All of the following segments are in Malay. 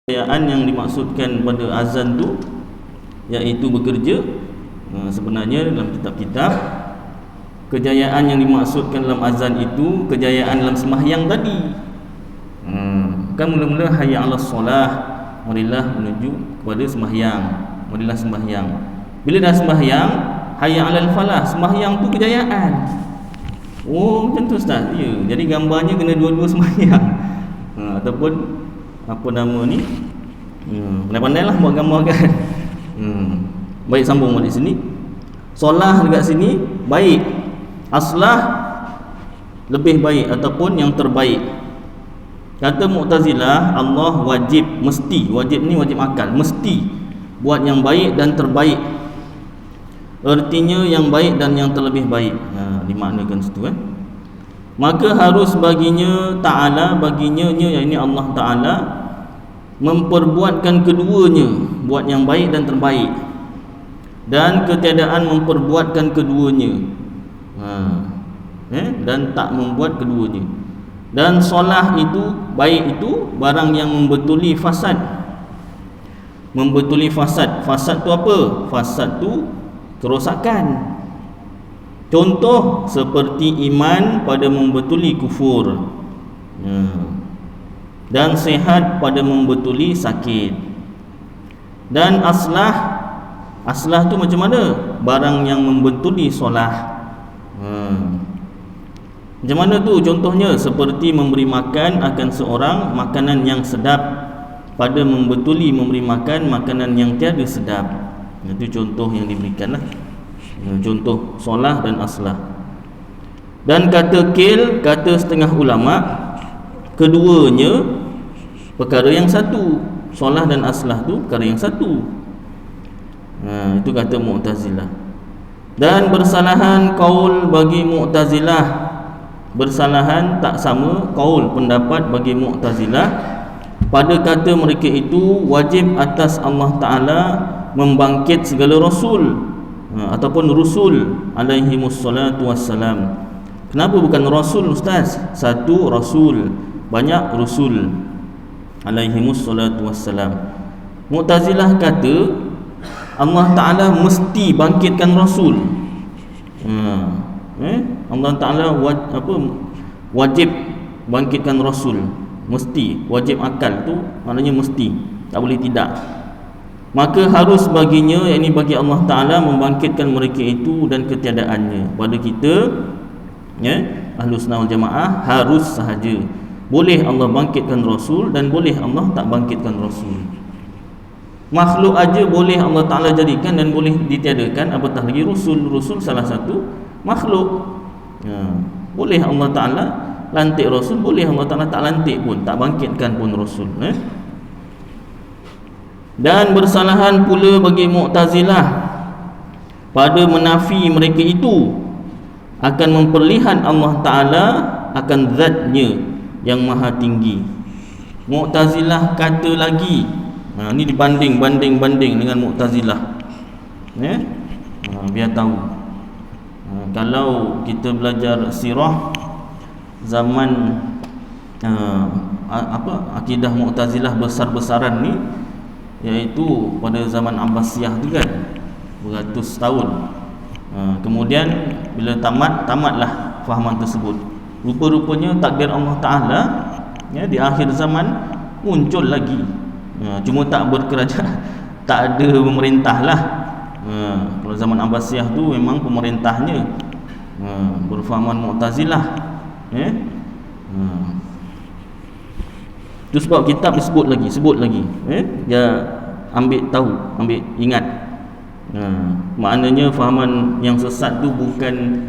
Kejayaan yang dimaksudkan pada azan tu iaitu bekerja. Sebenarnya dalam kitab-kitab, kejayaan yang dimaksudkan dalam azan itu kejayaan dalam sembahyang tadi. Kan mula-mula hayya 'alas solah, marilah menuju kepada sembahyang, marilah sembahyang. Bila dah sembahyang, hayya 'alal falah, sembahyang tu kejayaan. Oh, macam tu Ustaz. Ya, jadi gambarnya kena dua-dua sembahyang. Ataupun apa nama ni, pandai-pandai lah buat gambar kan. Baik, sambung balik sini. Solah dekat sini baik, aslah lebih baik ataupun yang terbaik. Kata Mu'tazilah, Allah wajib, mesti, wajib ni wajib akal, mesti buat yang baik dan terbaik. Artinya yang baik dan yang terlebih baik. Dimaknakan situ kan. Maka harus baginya Ta'ala, baginya yakni Allah Ta'ala, memperbuatkan keduanya, buat yang baik dan terbaik, dan ketiadaan memperbuatkan keduanya, dan tak membuat keduanya. Dan solah itu, baik itu barang yang membetuli fasad. Membetuli fasad. Fasad tu apa? Fasad tu kerosakan. Contoh seperti iman pada membetuli kufur, dan sehat pada membetuli sakit. Dan aslah tu macam mana? Barang yang membetuli solah. Macam mana tu contohnya? Seperti memberi makan akan seorang makanan yang sedap, pada membetuli memberi makan makanan yang tiada sedap. Itu contoh yang diberikan lah. Contoh solah dan aslah. Dan kata kil, kata setengah ulama, keduanya perkara yang satu. Solah dan aslah tu perkara yang satu. Itu kata Mu'tazilah. Dan bersalahan kaul bagi Mu'tazilah, bersalahan tak sama kaul pendapat bagi Mu'tazilah pada kata mereka itu wajib atas Allah Ta'ala membangkit segala rasul, ataupun rusul alaihimus salatu wassalam. Kenapa bukan rasul Ustaz? Satu rasul, banyak rusul alaihimus salatu wassalam. Mu'tazilah kata Allah Ta'ala mesti bangkitkan rasul. Allah Ta'ala wajib bangkitkan rasul, mesti, wajib akal tu maknanya mesti, tak boleh tidak. Maka harus baginya, yakni bagi Allah Ta'ala, membangkitkan mereka itu dan ketiadaannya. Pada kita Ahlus Sunnah wal Jamaah harus sahaja. Boleh Allah bangkitkan Rasul dan boleh Allah tak bangkitkan Rasul. Makhluk aja boleh Allah Ta'ala jadikan dan boleh ditiadakan, apatah lagi Rasul. Rasul salah satu makhluk. Boleh Allah Ta'ala lantik Rasul, boleh Allah Ta'ala tak lantik pun, tak bangkitkan pun Rasul. Dan bersalahan pula bagi Mu'tazilah pada menafi mereka itu akan memperlihat Allah Ta'ala akan zatnya yang maha tinggi. Mu'tazilah kata lagi, ni dibanding dengan Mu'tazilah, biar tahu. Kalau kita belajar sirah zaman akidah Mu'tazilah besar-besaran ni, iaitu pada zaman Abbasiyah tu kan, beratus tahun. Kemudian bila tamatlah fahaman tersebut, rupa-rupanya takdir Allah Ta'ala di akhir zaman muncul lagi. Cuma tak berkerajaan, tak ada pemerintah lah. Kalau zaman Abbasiyah tu memang pemerintahnya berfahaman Mu'tazilah. Itu sebab kitab disebut lagi, dia ambil tahu, ambil ingat. Maknanya fahaman yang sesat tu bukan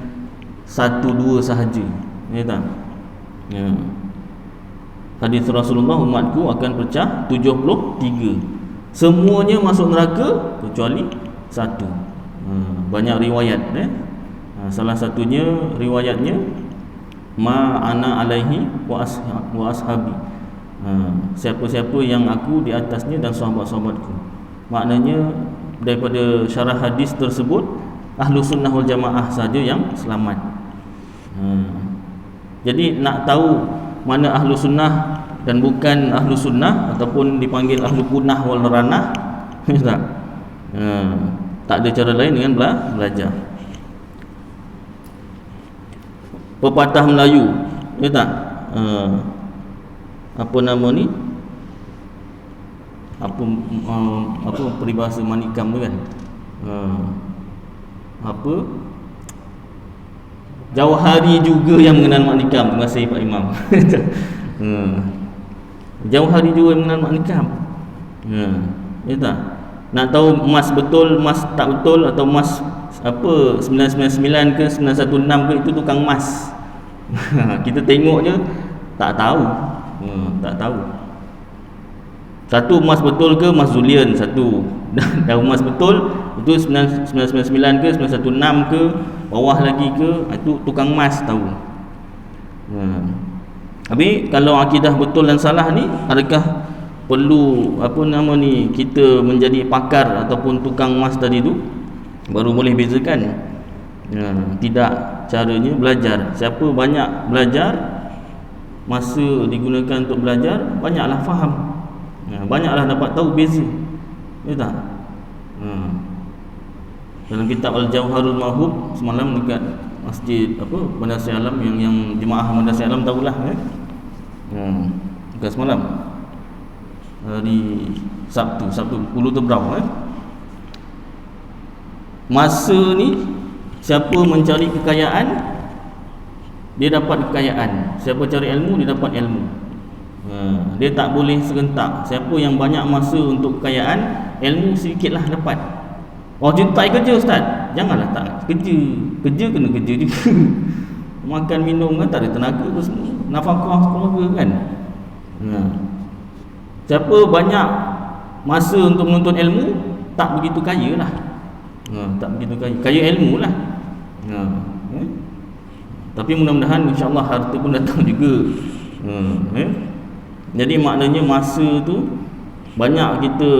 satu dua sahaja, tak? Hadis Rasulullah, umatku akan pecah 73, semuanya masuk neraka kecuali satu. Banyak riwayat, salah satunya riwayatnya ma ana alaihi wa ashabi, siapa-siapa yang aku di atasnya dan sahabat-sahabatku. Maknanya daripada syarah hadis tersebut, Ahlus Sunnah wal Jamaah saja yang selamat. Jadi nak tahu mana Ahlus Sunnah dan bukan ahlu sunnah ataupun dipanggil ahlu punah wal ranah. Tak? Tak ada cara lain dengan belajar. Pepatah Melayu, ya tak? Apa nama ni? Apa peribahasa manikam tu kan? Apa? Jauh hari juga yang mengenal manikam. Terima kasih Pak Imam. Jauh hari juga yang mengenal manikam. Ya tak? Nak tahu emas betul, emas tak betul, atau emas apa 999 ke 916 ke, itu tukang emas. Kita tengok je tak tahu. Tak tahu. Satu emas betul ke emas Zulian satu. Dan emas betul itu 999 ke 916 ke, bawah lagi ke, itu tukang emas tahu. Tapi kalau akidah betul dan salah ni, adakah perlu kita menjadi pakar ataupun tukang emas tadi tu baru boleh bezakan? Tidak. Caranya belajar. Siapa banyak belajar, masa digunakan untuk belajar, banyaklah faham, banyaklah dapat tahu beza. Ya tak? Dalam kitab Al-Jawharul Mahub semalam dekat masjid Madrasah Alam, yang jemaah Madrasah Alam tahulah, dekat semalam hari Sabtu 10 Tebrau, masa ni siapa mencari kekayaan, dia dapat kekayaan. Siapa cari ilmu, dia dapat ilmu. Dia tak boleh serentak. Siapa yang banyak masa untuk kekayaan, ilmu sedikitlah dapat. Oh, dia tak kerja Ustaz. Janganlah tak kerja. Kerja kena kerja juga. Makan minum kan tak ada tenaga tu semua. Nafkah keluarga kan. Siapa banyak masa untuk menuntut ilmu, tak begitu kaya lah. Tak begitu kaya. Kaya ilmu lah. Tapi mudah-mudahan insya-Allah harta pun datang juga. Jadi maknanya masa tu banyak kita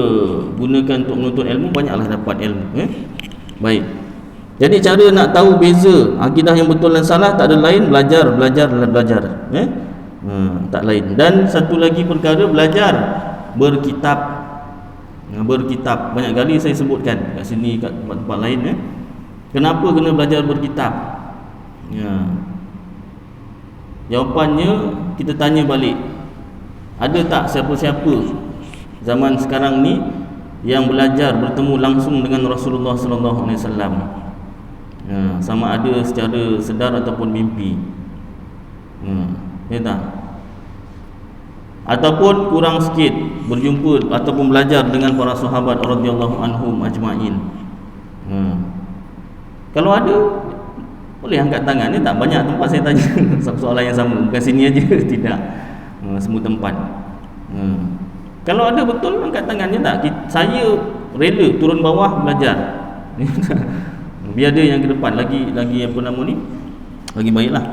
gunakan untuk menuntut ilmu, banyaklah dapat ilmu. Baik. Jadi cara nak tahu beza akidah yang betul dan salah tak ada lain, belajar. Tak lain. Dan satu lagi perkara, belajar berkitab. Berkitab banyak kali saya sebutkan kat sini, kat tempat-tempat lain. Kenapa kena belajar berkitab? Jawapannya kita tanya balik. Ada tak siapa-siapa zaman sekarang ni yang belajar bertemu langsung dengan Rasulullah sallallahu alaihi wasallam? Sama ada secara sedar ataupun mimpi. Ya tak? Ataupun kurang sikit berjumpa ataupun belajar dengan para sahabat radhiyallahu anhum ajma'in. Kalau ada, boleh angkat tangan. Ni tak banyak tempat saya tanya soalan yang sama, bukan sini aja. Tidak, semua tempat. Kalau ada betul, angkat tangannya tak. Saya rela turun bawah belajar. Biar dia yang ke depan lagi lagi baiklah.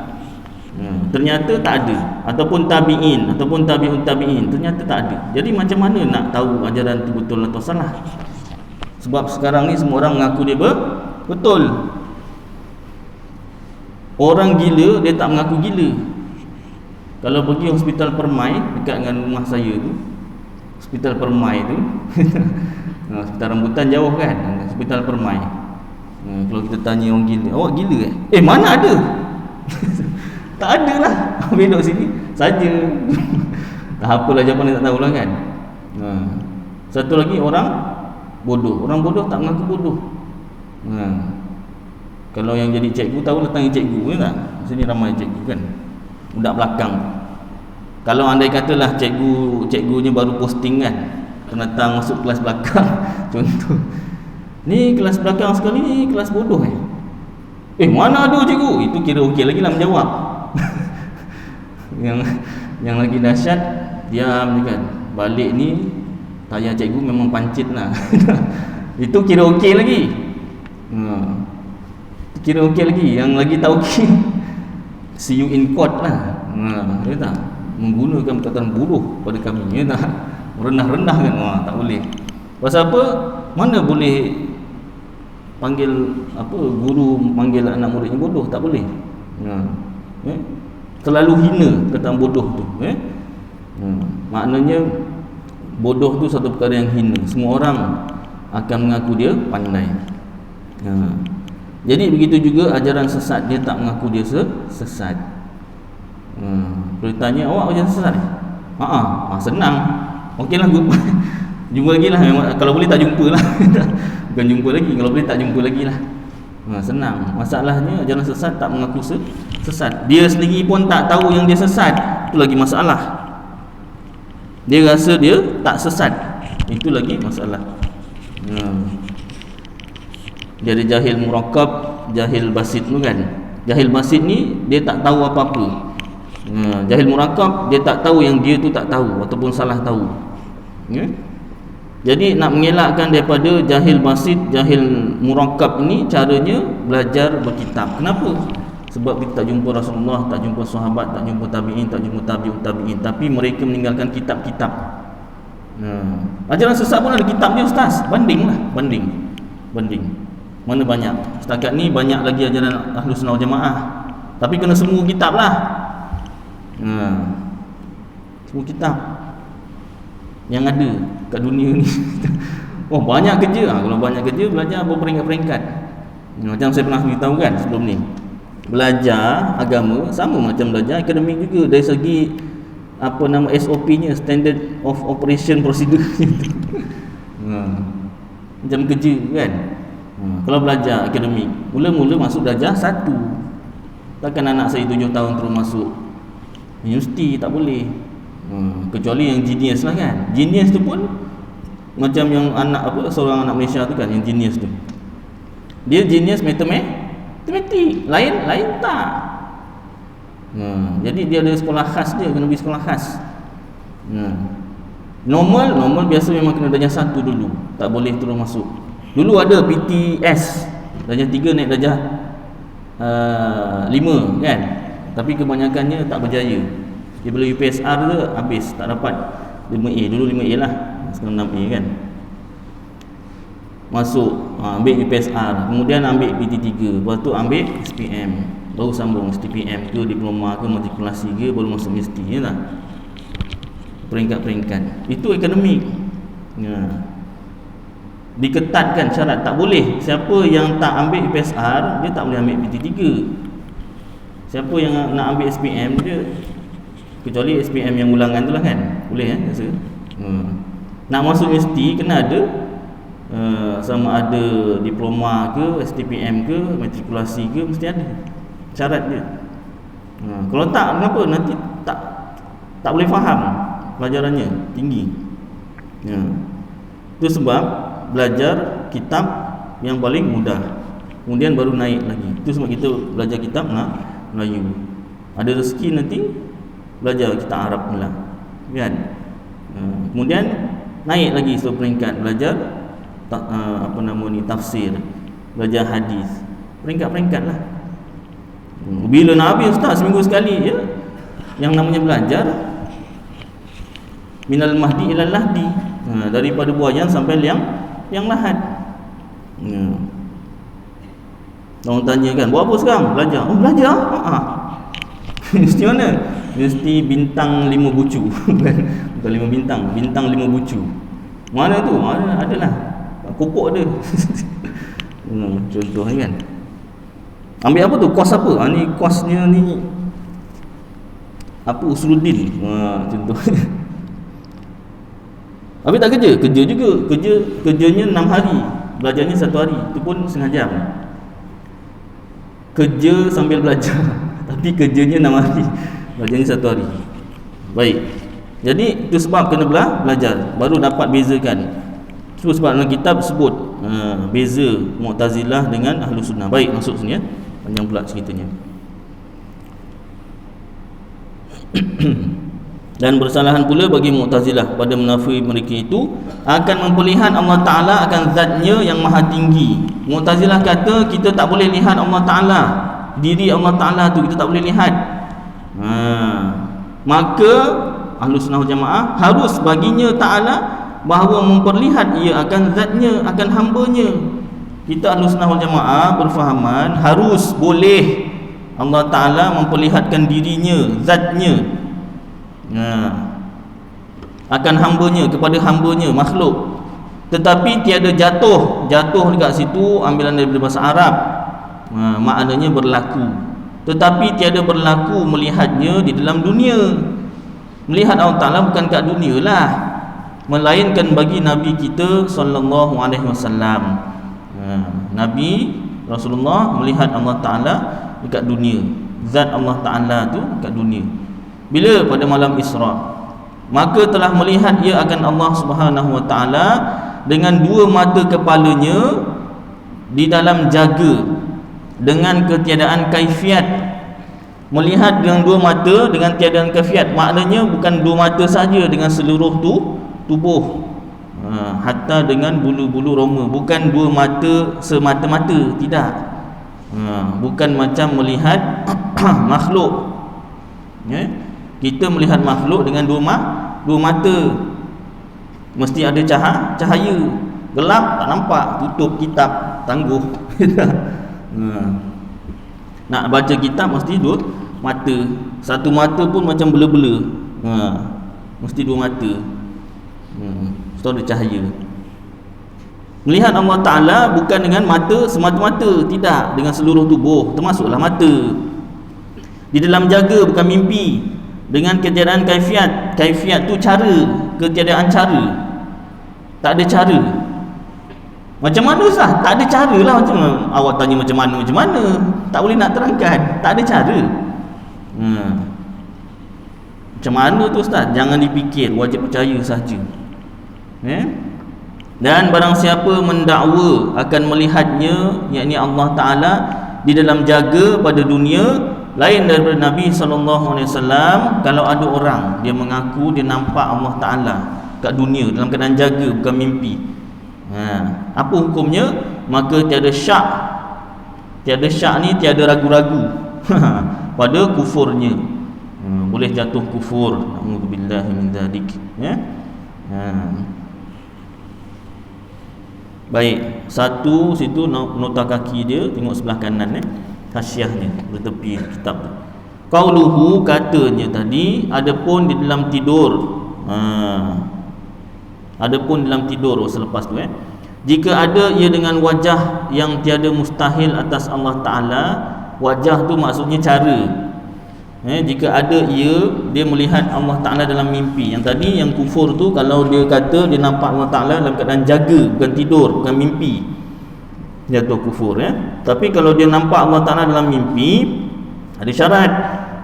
Ternyata tak ada, ataupun tabi'in ataupun tabi'un tabi'in, ternyata tak ada. Jadi macam mana nak tahu ajaran itu betul atau salah? Sebab sekarang ni semua orang mengaku dia betul. Orang gila dia tak mengaku gila. Kalau pergi hospital Permai dekat dengan rumah saya tu, hospital Permai tu hospital rambutan jauh kan, hospital Permai. Kalau kita tanya orang gila, awak gila ke? Mana ada. Tak ada lah. Duduk sini saja. Tak apalah, jawapan dia tak tahulah kan. Satu lagi, orang bodoh. Orang bodoh tak mengaku bodoh. Kalau yang jadi cikgu tahu datang cikgu kan tak? Sini ramai cikgu kan, budak belakang. Kalau andai katalah cikgunya baru posting kan, datang masuk kelas belakang contoh, ni kelas belakang sekali ni kelas bodoh mana ada cikgu, itu kira okey lagi lah menjawab. yang lagi dahsyat, diam je kan, balik ni tanya cikgu memang pancit lah. Itu kira okey lagi. Kira okey lagi. Yang lagi tak okey, see you in court lah. Ya tak? Menggunakan perkataan buruh pada kami, ya tak? Rendah-rendah kan, tak boleh. Pasal apa? Mana boleh panggil guru panggil anak muridnya bodoh, tak boleh. Terlalu hina perkataan bodoh tu. Maknanya bodoh tu satu perkara yang hina. Semua orang akan mengaku dia pandai. Jadi begitu juga ajaran sesat, dia tak mengaku dia sesat. Kalau ditanya, awak ajaran sesat? Senang. Okeylah, jumpa lagi lah. Kalau boleh tak jumpa lah. Bukan jumpa lagi, kalau boleh tak jumpa lagi lah. Senang. Masalahnya ajaran sesat tak mengaku sesat. Dia sendiri pun tak tahu yang dia sesat. Itu lagi masalah. Dia rasa dia tak sesat. Itu lagi masalah. Dia ada jahil murakkab, jahil basit tu kan. Jahil basit ni dia tak tahu apa-apa. Jahil murakkab, dia tak tahu yang dia tu tak tahu ataupun salah tahu. Jadi nak mengelakkan daripada jahil basit, jahil murakkab ni, caranya belajar berkitab. Kenapa? Sebab kita tak jumpa Rasulullah, tak jumpa sahabat, tak jumpa tabi'in, tak jumpa tabi'ut tabi'in, tapi mereka meninggalkan kitab-kitab. Ajaran sesat pun ada kitabnya, ustaz. Banding. Mana banyak? Setakat ni banyak lagi ajaran Ahlus Sunnah wal Jamaah, tapi kena semua kitab lah. Semua kitab yang ada kat dunia ni. Banyak kerja. Kalau banyak kerja, belajar berperingkat-peringkat. Macam saya pernah beritahu kan sebelum ni, belajar agama sama macam belajar akademik juga. Dari segi SOP-nya, Standard of Operation Procedure. Macam kerja kan. Kalau belajar akademik, mula-mula masuk darjah 1. Takkan anak saya 7 tahun terus masuk universiti, tak boleh. Kecuali yang genius lah kan. Genius tu pun macam yang seorang anak Malaysia tu kan, yang genius tu, dia genius matematik, lain tak. Jadi dia ada sekolah khas, dia kena pergi sekolah khas. Normal biasa memang kena darjah 1 dulu, tak boleh terus masuk. Dulu ada PTS, darjah 3 naik darjah 5 kan, tapi kebanyakannya tak berjaya. Dia bila UPSR tu habis, tak dapat 5A. Dulu 5A lah, sekarang 6A kan. Masuk, ambil UPSR, kemudian ambil PT3, lepas tu ambil SPM, baru sambung STPM ke, diploma ke, matrikulasi ke, baru masuk universiti je lah. Peringkat-peringkat. Itu akademik. Diketatkan syarat, tak boleh. Siapa yang tak ambil UPSR, dia tak boleh ambil PT3. Siapa yang nak ambil SPM, dia, kecuali SPM yang ulangan tu lah kan, boleh kan rasa. Nak masuk universiti kena ada sama ada diploma ke, STPM ke, matrikulasi ke, mesti ada syarat dia. Kalau tak, kenapa nanti tak boleh faham pelajarannya tinggi. Itu sebab belajar kitab yang paling mudah, kemudian baru naik lagi. Itu sebab kita belajar kitab Melayu. Ada rezeki nanti belajar kitab Arab pula kan. Kemudian naik lagi satu peringkat, belajar tafsir, belajar hadis, peringkat-peringkat lah. Bila nak habis ustaz, seminggu sekali ya, yang namanya belajar minal mahdi ilal lahdi, daripada buayan sampai yang lahat. Orang tanya kan, buat apa sekarang? Belajar. Belajar? Mesti mana? Mesti bintang 5 bucu. Bukan 5 bintang, bintang 5 bucu. Mana tu? Adalah kopok ada. Contoh kan. Ambil apa tu? Kos apa? Ni kosnya ni apa, Usuluddin. Contoh. Habis tak kerja? Kerja juga. Kerjanya 6 hari, belajarnya 1 hari. Itu pun setengah jam. Kerja sambil belajar. Tapi kerjanya 6 hari, belajarnya 1 hari. Baik. Jadi itu sebab kena belajar, baru dapat bezakan. Itu sebab dalam kitab sebut beza Mu'tazilah dengan Ahlus Sunnah. Baik, masuk sini ya. Panjang pula ceritanya. Dan bersalahan pula bagi Mu'tazilah pada menafi mereka itu akan memperlihat Allah Ta'ala akan zatnya yang maha tinggi. Mu'tazilah kata kita tak boleh lihat Allah Ta'ala, diri Allah Ta'ala tu kita tak boleh lihat. Maka Ahlus Sunnah wal Jamaah harus baginya Ta'ala bahawa memperlihat ia akan zatnya, akan hambanya. Kita Ahlus Sunnah wal Jamaah berfahaman harus boleh Allah Ta'ala memperlihatkan dirinya, zatnya. akan hambanya, kepada hambanya, makhluk. Tetapi tiada jatuh dekat situ ambilan daripada bahasa Arab, maknanya berlaku. Tetapi tiada berlaku melihatnya di dalam dunia. Melihat Allah Ta'ala bukan kat dunia lah, melainkan bagi Nabi kita sallallahu alaihi wasallam. Nabi Rasulullah melihat Allah Ta'ala dekat dunia, zat Allah Ta'ala tu dekat dunia. Bila? Pada malam Isra. Maka telah melihat ia akan Allah Subhanahu wa Ta'ala dengan dua mata kepalanya di dalam jaga, dengan ketiadaan kaifiat. Melihat dengan dua mata dengan tiadaan kaifiat, maknanya bukan dua mata saja, dengan seluruh tubuh, hatta dengan bulu-bulu roma. Bukan dua mata semata-mata, tidak. Bukan macam melihat makhluk. Kita melihat makhluk dengan dua mata, mesti ada cahaya. Gelap tak nampak, tutup kitab, tangguh. Nak baca kitab mesti dua mata. Satu mata pun macam bela-bela, mesti dua mata. Mesti ada cahaya. Melihat Allah Ta'ala bukan dengan mata semata-mata, tidak, dengan seluruh tubuh, termasuklah mata. Di dalam jaga, bukan mimpi, dengan ketiadaan kaifiat. Kaifiat tu cara, ketiadaan cara. Tak ada cara. Macam mana Ustaz? Tak ada cara lah. Macam mana? Awak tanya macam mana? Tak boleh nak terangkan. Tak ada cara. Macam mana tu Ustaz? Jangan dipikir, wajib percaya sahaja. Dan barang siapa mendakwa akan melihatnya, yakni Allah Ta'ala di dalam jaga pada dunia, lain daripada Nabi SAW. Kalau ada orang dia mengaku dia nampak Allah Ta'ala kat dunia dalam keadaan jaga, bukan mimpi, apa hukumnya? Maka tiada syak. Tiada syak ni tiada ragu-ragu pada kufurnya. Boleh jatuh kufur. Na'udzubillahi min dzalik. Baik, satu situ nota kaki dia, tengok sebelah kanan hasyiahnya bertepi kitab tu. Qauluhu, katanya tadi, adapun di dalam tidur. Adapun dalam tidur, selepas tu jika ada ia dengan wajah yang tiada mustahil atas Allah Ta'ala. Wajah tu maksudnya cara. Jika ada dia melihat Allah Ta'ala dalam mimpi. Yang tadi yang kufur tu, kalau dia kata dia nampak Allah Ta'ala dalam keadaan jaga, bukan tidur, bukan mimpi, jatuh kufur. Tapi kalau dia nampak Allah Ta'ala dalam mimpi, ada syarat.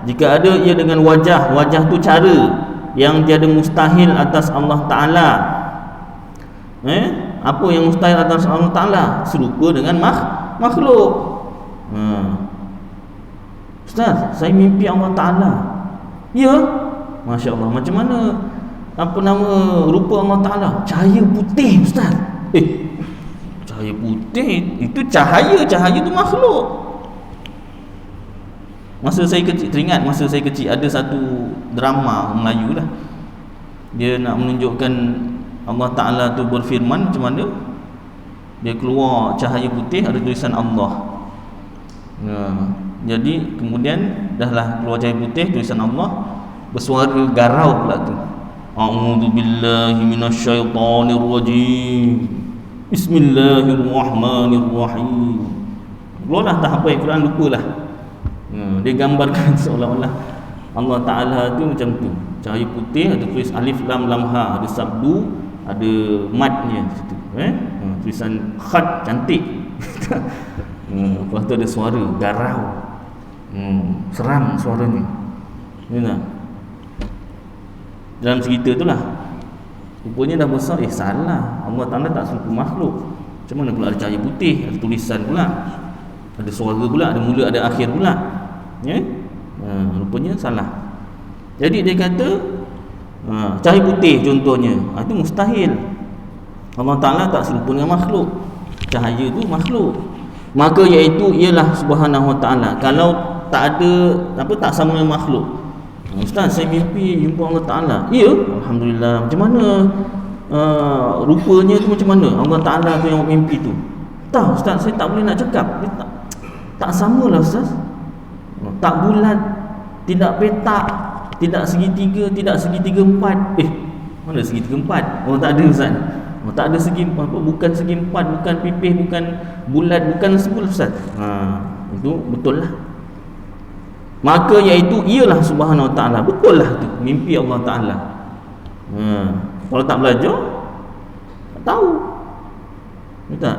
Jika ada ia dengan wajah tu cara yang tiada mustahil atas Allah Ta'ala. Apa yang mustahil atas Allah Ta'ala? Serupa dengan makhluk. Ustaz, saya mimpi Allah Ta'ala. Ya? Masya Allah. Macam mana? Apa nama rupa Allah Ta'ala? Cahaya putih Ustaz. Cahaya putih? Itu cahaya tu makhluk. Masa saya kecil, teringat masa saya kecil ada satu drama Melayu lah. Dia nak menunjukkan Allah Ta'ala tu berfirman macam mana. Dia keluar cahaya putih, ada tulisan Allah. Jadi kemudian dahlah keluar cahaya putih, tulisan Allah, bersuara garau pula tu. A'udzubillahi minasyaitonirrajim. Bismillahirrahmanirrahim. Keluarlah tak apa Quran, lupalah. Dia gambarkan seolah-olah Allah Ta'ala tu macam tu, cahaya putih, ada tulis alif lam lam ha, ada sabdu, ada matnya situ, tulisan khat cantik. Lepas tu ada suara garau, seram suaranya. Dalam cerita tu lah, rupanya dah besar, salah, Allah Ta'ala tak serupa makhluk. Macam mana pula ada cahaya putih, ada tulisan pula, ada suara pula, ada mula ada akhir pula. Rupanya salah. Jadi dia kata cahaya putih contohnya, itu mustahil. Allah Ta'ala tak serupa dengan makhluk. Cahaya tu makhluk, maka iaitu ialah Subhanahu Wa Ta'ala. Kalau tak ada tak sama dengan makhluk. Ustaz, saya mimpi jumpa Allah Ta'ala. Ya, alhamdulillah. Macam mana rupanya tu, macam mana Allah Ta'ala tu yang mimpi tu? Tahu Ustaz, saya tak boleh nak cakap. Dia tak samalah Ustaz. Tak bulat, tidak petak, tidak segitiga, tidak segitiga empat. Mana segi 3/4? Oh tak ada Ustaz. Oh tak ada segi apa, bukan segi 4, bukan pipih, bukan bulat, bukan sepul Ustaz. Itu betul lah. Maka iaitu ialah Subhanahu Wa Ta'ala. Betul lah tu mimpi Allah Ta'ala. Kalau tak belajar tak tahu. Tak.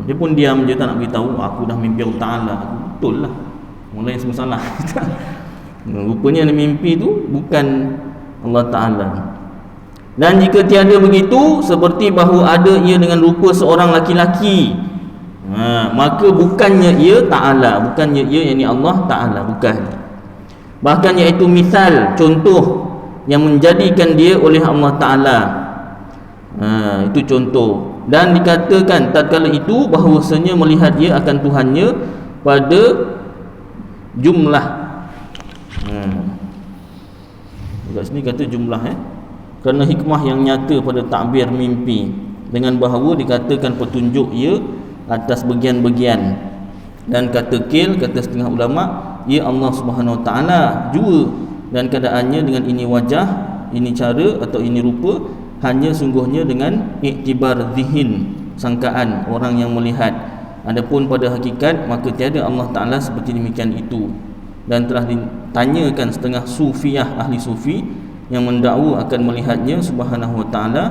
Dia pun diam je, tak nak beritahu aku dah mimpi Allah Ta'ala. Betul lah. Orang lain semua salah. Rupanya mimpi tu bukan Allah Ta'ala. Dan jika tiada begitu, seperti bahawa ada ia dengan rupa seorang laki-laki, maka bukannya ia Ta'ala, bukannya ia yakni Allah Ta'ala, bukan. Bahkan iaitu misal, contoh yang menjadikan dia oleh Allah Ta'ala. Itu contoh. Dan dikatakan tatkala itu bahawasanya melihat dia akan Tuhannya pada jumlah. Dekat sini kata jumlah kerana hikmah yang nyata pada takbir mimpi, dengan bahawa dikatakan petunjuk ia atas bagian-bagian. Dan kata kil, kata setengah ulama, ia Allah Subhanahu Wa Ta'ala jua, dan keadaannya dengan ini wajah, ini cara atau ini rupa, hanya sungguhnya dengan iktibar zihin, sangkaan orang yang melihat. Adapun pada hakikat, maka tiada Allah Ta'ala seperti demikian itu. Dan telah ditanyakan setengah sufiah, ahli sufi yang mendakwa akan melihatnya Subhanahu Wa Ta'ala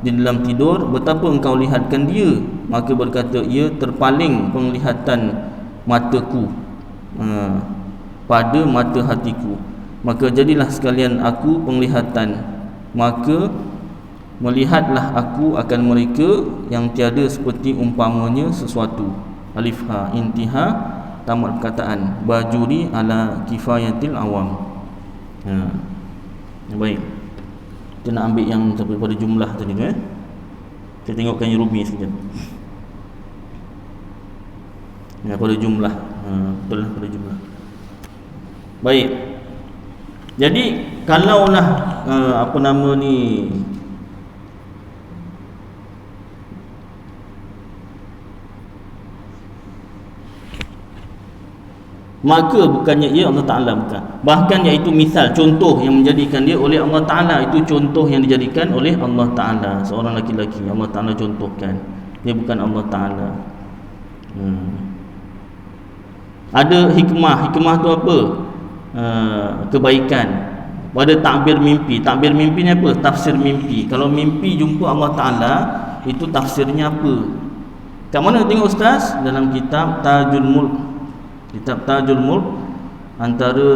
di dalam tidur, betapa engkau lihatkan dia? Maka berkata ia, terpaling penglihatan mataku pada mata hatiku, maka jadilah sekalian aku penglihatan, maka melihatlah aku akan mereka yang tiada seperti umpamanya sesuatu. Alif ha intiha, tamat perkataan. Bajuri ala kifayatil awam. Baik, kita nak ambil yang sampai pada jumlah tadi tu. Kita tengokkan Rumi sekejap. Pada jumlah, betul lah pada jumlah. Baik. Jadi kalaulah apa nama ni, maka bukannya ia Allah Ta'ala, bukan. Bahkan iaitu misal, contoh yang menjadikan dia oleh Allah Ta'ala. Itu contoh yang dijadikan oleh Allah Ta'ala. Seorang laki-laki Allah Ta'ala contohkan, dia bukan Allah Ta'ala. Ada hikmah. Hikmah tu apa? Kebaikan pada takbir mimpi. Takbir mimpi ni apa? Tafsir mimpi. Kalau mimpi jumpa Allah Ta'ala, itu tafsirnya apa? Kat mana tengok Ustaz? Dalam kitab Tajul Mulk. Kitab Tajul Mulk, antara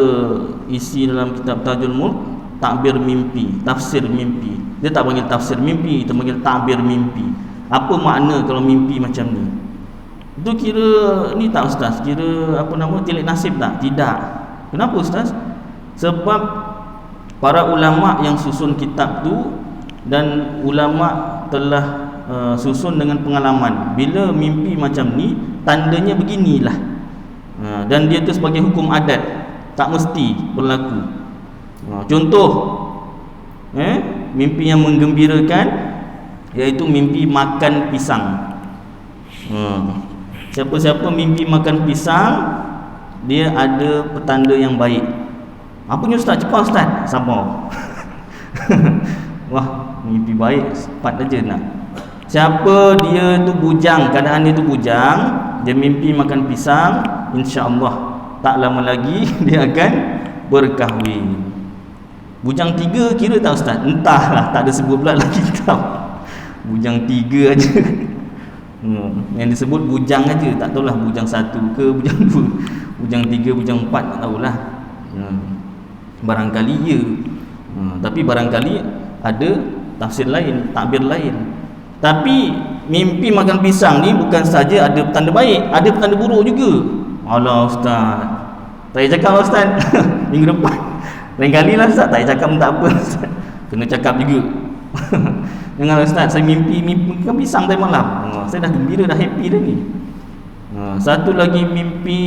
isi dalam kitab Tajul Mulk, takbir mimpi, tafsir mimpi. Dia tak panggil tafsir mimpi, dia panggil takbir mimpi. Apa makna kalau mimpi macam ni? Itu kira ni tak Ustaz? Kira apa nama, tilik nasib tak? Tidak. Kenapa Ustaz? Sebab para ulama yang susun kitab tu, dan ulama telah susun dengan pengalaman, bila mimpi macam ni tandanya beginilah. Dan dia tu sebagai hukum adat, tak mesti berlaku. Contoh mimpi yang menggembirakan, iaitu mimpi makan pisang. Siapa-siapa mimpi makan pisang, dia ada petanda yang baik. Apanya Ustaz? Cepat Ustaz. Sabar. Wah, mimpi baik, cepat aja nak. Siapa dia tu bujang, keadaan dia tu bujang, dia mimpi makan pisang, insya-Allah tak lama lagi dia akan berkahwin. Bujang 3 kira tak Ustaz? Entahlah, tak ada sebut pula lagi kitab. Bujang 3 aja. Yang disebut bujang aja, tak tahulah bujang 1 ke bujang 2, bujang 3, bujang 4, tak tahulah. Barangkali ya. Tapi barangkali ada tafsir lain, takbir lain. Tapi mimpi makan pisang ni bukan saja ada petanda baik, ada petanda buruk juga. Alah Ustaz, tak payah cakap lah Ustaz. Minggu depan lain kali lah Ustaz, tak payah cakap pun tak apa Ustaz. Kena cakap juga. Janganlah Ustaz, saya mimpi makan pisang tadi malam. Saya dah gembira, dah happy dah ni. Satu lagi mimpi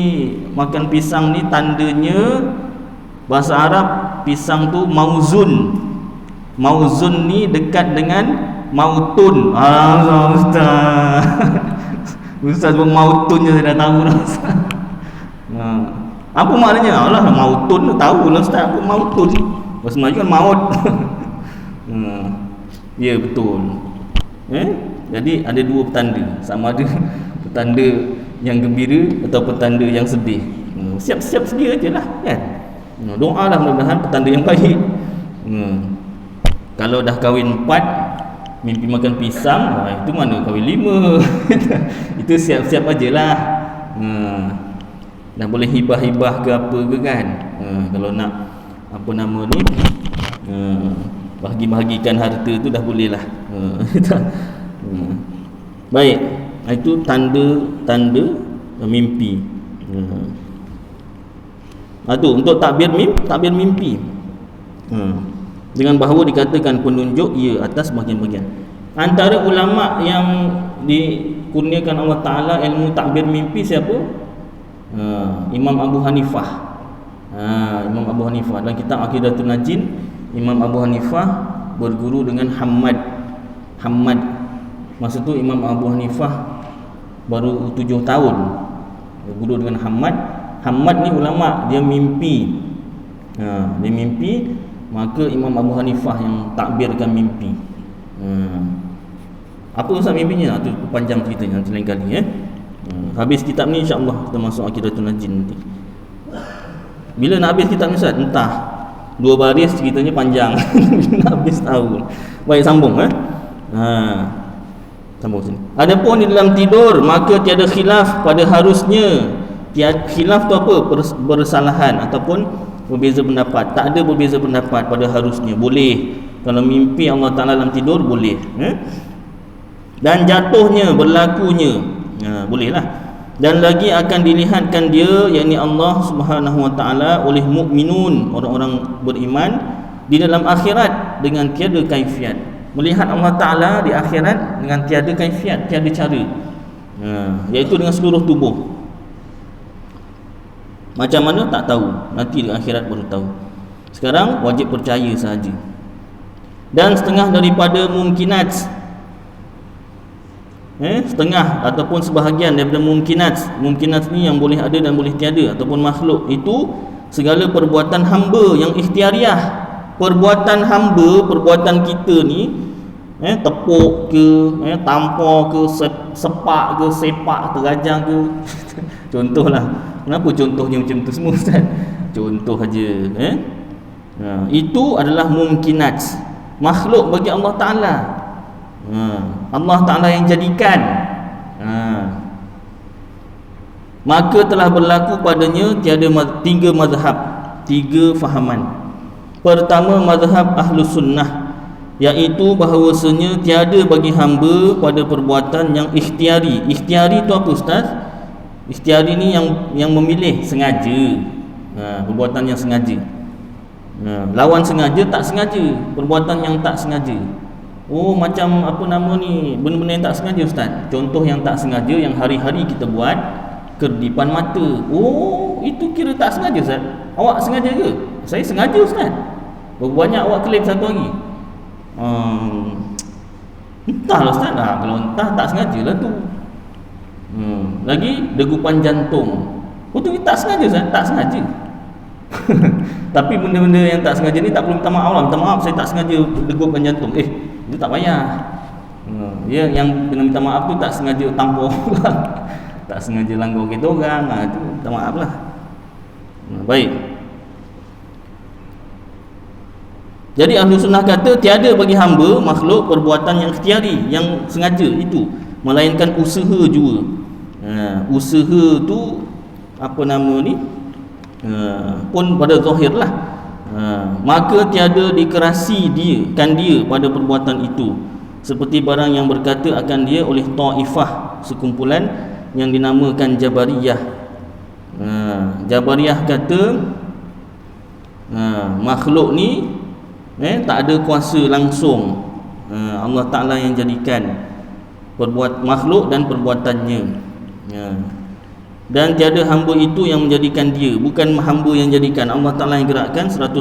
makan pisang ni tandanya, bahasa Arab pisang tu mauzun. Mauzun ni dekat dengan mautun. Ustaz. Ustaz pun mautun je saya dah tahu lah Ustaz. Apa maknanya? Alah mautun tu tahu lah Ustaz. Apa mautun? Bahasa Melayu kan maut. Ya, betul. Jadi ada dua petanda, sama ada petanda yang gembira atau petanda yang sedih. Siap-siap sedia je lah kan. Doa lah mudah-mudahan petanda yang baik. Kalau dah kahwin 4 mimpi makan pisang, itu mana kahwin 5. Itu siap-siap ajalah. Dah boleh hibah-hibah ke apa ke kan. Kalau nak apa nama ni, bahagi-bahagikan harta tu dah boleh lah. Baik, itu tanda-tanda mimpi. Itu untuk takbir mimpi. Dengan bahawa dikatakan penunjuk ia atas bahagian-bahagian. Antara ulama yang dikurniakan Allah Ta'ala ilmu takbir mimpi siapa? Imam Abu Hanifah. Imam Abu Hanifah dalam kitab Aqidatul Najin, Imam Abu Hanifah berguru dengan Hammad. Masa tu Imam Abu Hanifah baru 7 tahun berguru dengan Hammad ni ulama, dia mimpi. Dia mimpi, maka Imam Abu Hanifah yang takbirkan mimpi. Apa usah mimpinya? Itu panjang ceritanya nanti lain kali. Habis kitab ni insya-Allah kita masuk Aqidatul Najin nanti. Bila nak habis kitab ni Ustaz? Entah. 2 baris ceritanya panjang. Nak habis tahu. Baik, sambung sambung sini. Adapun di dalam tidur maka tiada khilaf pada harusnya. Khilaf tu apa? Bersalahan ataupun berbeza pendapat. Tak ada berbeza pendapat pada harusnya. Boleh. Kalau mimpi Allah Ta'ala dalam tidur, boleh. Dan jatuhnya, berlakunya, bolehlah. Dan lagi akan dilihatkan dia, yakni Allah Subhanahu Wa Ta'ala, oleh mukminun, orang-orang beriman di dalam akhirat dengan tiada kaifiat. Melihat Allah Ta'ala di akhirat dengan tiada kaifiat, tiada cara, iaitu dengan seluruh tubuh. Macam mana tak tahu, nanti di akhirat baru tahu. Sekarang wajib percaya sahaja. Dan setengah daripada mungkinat, setengah ataupun sebahagian daripada mungkinat ni yang boleh ada dan boleh tiada ataupun makhluk, itu segala perbuatan hamba yang ikhtiariah. Perbuatan hamba, perbuatan kita ni, tepuk ke, tampar ke, sepak ke, sepak, terajang ke. Contohlah. Kenapa contohnya macam tu semua Ustaz? Contoh aja. Itu adalah mungkinat makhluk bagi Allah Ta'ala. Allah Ta'ala yang jadikan. Maka telah berlaku padanya tiada 3 mazhab, 3 fahaman. Pertama, mazhab Ahlus Sunnah, iaitu bahawasanya tiada bagi hamba pada perbuatan yang ikhtiari. Ikhtiari itu apa Ustaz? Ikhtiari ni yang memilih sengaja, perbuatan yang sengaja. Lawan sengaja, tak sengaja, perbuatan yang tak sengaja. Macam apa nama ni, benda-benda yang tak sengaja Ustaz. Contoh yang tak sengaja yang hari-hari kita buat, kedipan mata. Itu kira tak sengaja Ustaz. Awak sengaja ke? Saya sengaja Ustaz. Berapa banyak awak klaim satu hari? Entahlah Ustaz. Kalau entah, tak sengaja lah tu. Lagi degupan jantung. Itu tak sengaja Ustaz, tak sengaja. Tapi benda-benda yang tak sengaja ni tak perlu minta maaf lah. Minta maaf saya tak sengaja degupan jantung. Itu tak payah. Yang kena minta maaf tu tak sengaja tampar lah. Tak sengaja langgar kita orang. Itu minta maaf lah. Baik. Jadi Ahlu Sunnah kata tiada bagi hamba makhluk perbuatan yang ikhtiari, yang sengaja itu, melainkan usaha jua. Usaha tu apa nama ni, pun pada zahir lah. Maka tiada dikerasi dia pada perbuatan itu, seperti barang yang berkata akan dia oleh Taifah, sekumpulan yang dinamakan Jabariyah. Jabariyah kata makhluk ni tak ada kuasa langsung. Allah Ta'ala yang jadikan makhluk dan perbuatannya. Dan tiada hamba itu yang menjadikan dia, bukan hamba yang jadikan, Allah Ta'ala yang gerakkan 100%,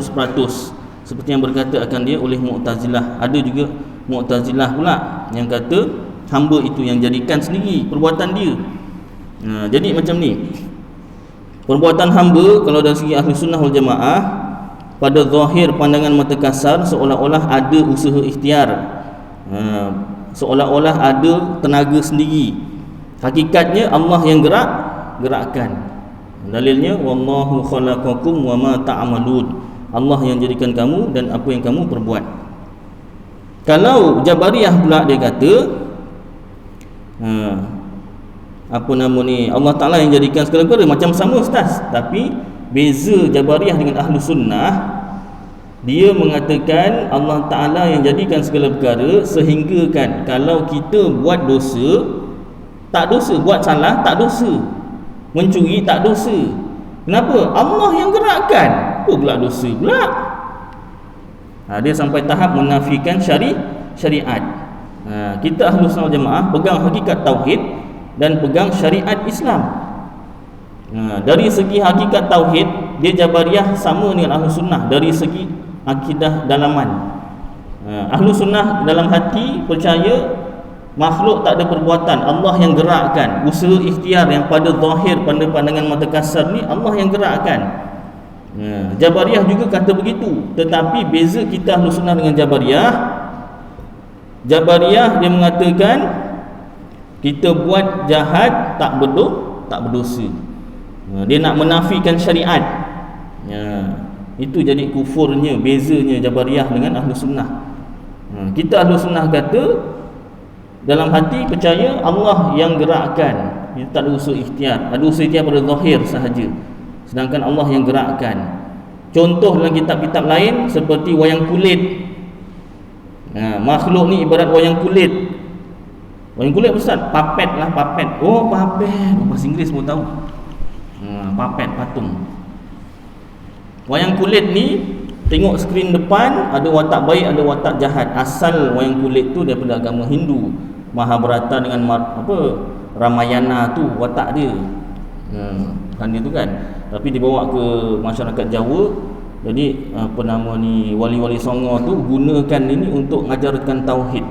seperti yang berkata akan dia oleh Mu'tazilah. Ada juga Mu'tazilah pula yang kata hamba itu yang jadikan sendiri perbuatan dia. Jadi macam ni, perbuatan hamba kalau dari segi Ahli Sunnah wal Jamaah, pada zahir pandangan mata kasar seolah-olah ada usaha ikhtiar, seolah-olah ada tenaga sendiri. Hakikatnya Allah yang gerakkan. Dalilnya wallahu khalaqakum wama ta'malun. Allah yang jadikan kamu dan apa yang kamu perbuat. Kalau Jabariyah pula dia kata Allah Ta'ala yang jadikan segala perkara, macam sama ustaz, tapi beza Jabariyah dengan Ahlu Sunnah, dia mengatakan Allah Ta'ala yang jadikan segala perkara sehingga kan kalau kita buat dosa tak dosa, buat salah tak dosa, mencuri tak dosa. Kenapa? Allah yang gerakkan. Apa pula dosa pula? Dia sampai tahap menafikan syariat. Kita Ahlu Sunnah Jamaah pegang hakikat tauhid dan pegang syariat Islam. Dari segi hakikat tauhid, dia Jabariyah sama dengan Ahlu Sunnah dari segi akidah dalaman. Ahlu Sunnah dalam hati percaya makhluk tak ada perbuatan, Allah yang gerakkan. Usaha ikhtiar yang pada zahir, pada pandangan mata kasar ni Allah yang gerakkan. Jabariyah juga kata begitu. Tetapi beza kita Ahlu Sunnah dengan Jabariyah, Jabariyah dia mengatakan kita buat jahat tak berdosa. Dia nak menafikan syariat. Itu jadi kufurnya, bezanya Jabariyah dengan Ahlu Sunnah. Kita Ahlu Sunnah kata dalam hati percaya Allah yang gerakkan. Dia tak ada usaha ikhtiar. Ada usaha ikhtiar pada zahir sahaja, sedangkan Allah yang gerakkan. Contoh dalam kitab-kitab lain seperti wayang kulit. Makhluk ni ibarat wayang kulit. Wayang kulit ustaz, papet lah, papet. Oh papet, bahasa Inggeris pun tahu. Papet, patung. Wayang kulit ni tengok skrin depan ada watak baik, ada watak jahat. Asal wayang kulit tu daripada agama Hindu. Mahabharata dengan Ramayana tu watak dia. Kan dia tu kan. Tapi dibawa ke masyarakat Jawa, jadi wali-wali songo tu gunakan ini untuk mengajarkan tauhid.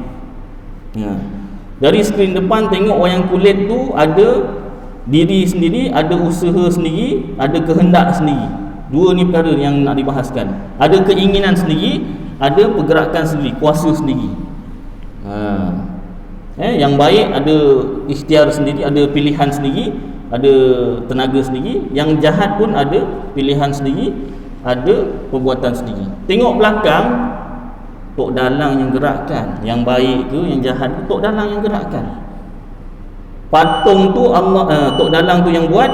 Dari skrin depan tengok wayang kulit tu ada diri sendiri, ada usaha sendiri, ada kehendak sendiri. Dua ni perkara yang nak dibahaskan. Ada keinginan sendiri, ada pergerakan sendiri, kuasa sendiri. Yang baik ada ikhtiar sendiri, ada pilihan sendiri, ada tenaga sendiri. Yang jahat pun ada pilihan sendiri, ada perbuatan sendiri. Tengok belakang, Tok Dalang yang gerakkan. Yang baik ke, yang jahat ke, Tok Dalang yang gerakkan. Patung tu Allah, Tok Dalang tu yang buat.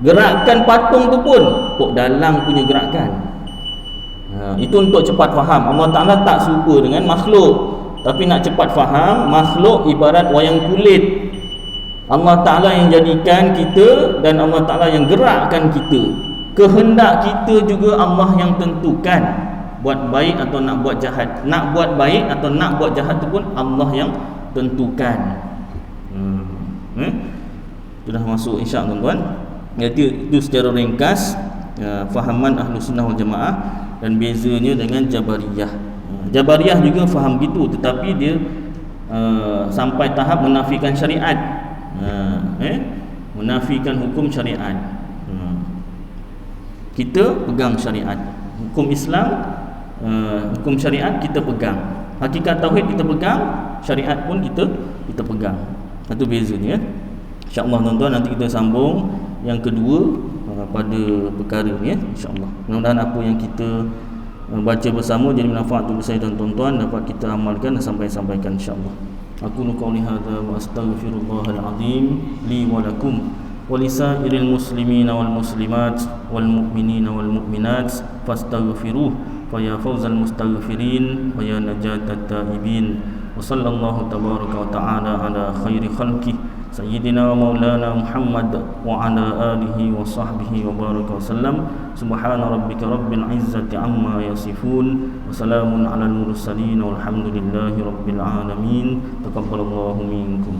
Gerakkan patung tu pun Tok Dalang punya gerakan. Itu untuk cepat faham. Allah Ta'ala tak serupa dengan makhluk, tapi nak cepat faham, makhluk ibarat wayang kulit. Allah Ta'ala yang jadikan kita dan Allah Ta'ala yang gerakkan kita. Kehendak kita juga Allah yang tentukan, buat baik atau nak buat jahat. Nak buat baik atau nak buat jahat tu pun Allah yang tentukan. Sudah masuk insya Allah tuan-tuan. Itu secara ringkas fahaman Ahlu Sunnah wal Jamaah dan bezanya dengan Jabariyah. Jabariyah juga faham gitu, tetapi dia sampai tahap menafikan syariat, menafikan hukum syariat. Kita pegang syariat, hukum Islam, hukum syariat kita pegang, hakikat tauhid kita pegang, syariat pun kita pegang. Itu bezanya. InsyaAllah tuan-tuan, nanti kita sambung yang kedua pada perkara ni, insyaAllah. Mudah-mudahan apa yang kita baca bersama jadi manfaat untuk saya dan tuan-tuan, dapat kita amalkan dan sampaikan insyaAllah. Aku qauli hadza wa astaghfirullahal azim li wa lakum wa lisairil muslimina wal muslimat wal mu'minina wal mu'minat fastaghfiruh fa ya fawzal mustaghfirin wa ya najatat taibin. Wa sallallahu tabaraka wa ta'ala ala khairi khalqih Sayyidina wa maulana Muhammad wa ala alihi wa sahbihi wa baraka wa sallam. Subhana rabbika rabbil izzati amma yasifun wa salamun ala al mursalin walhamdulillahi rabbil alamin. Taqabbalallahu minkum.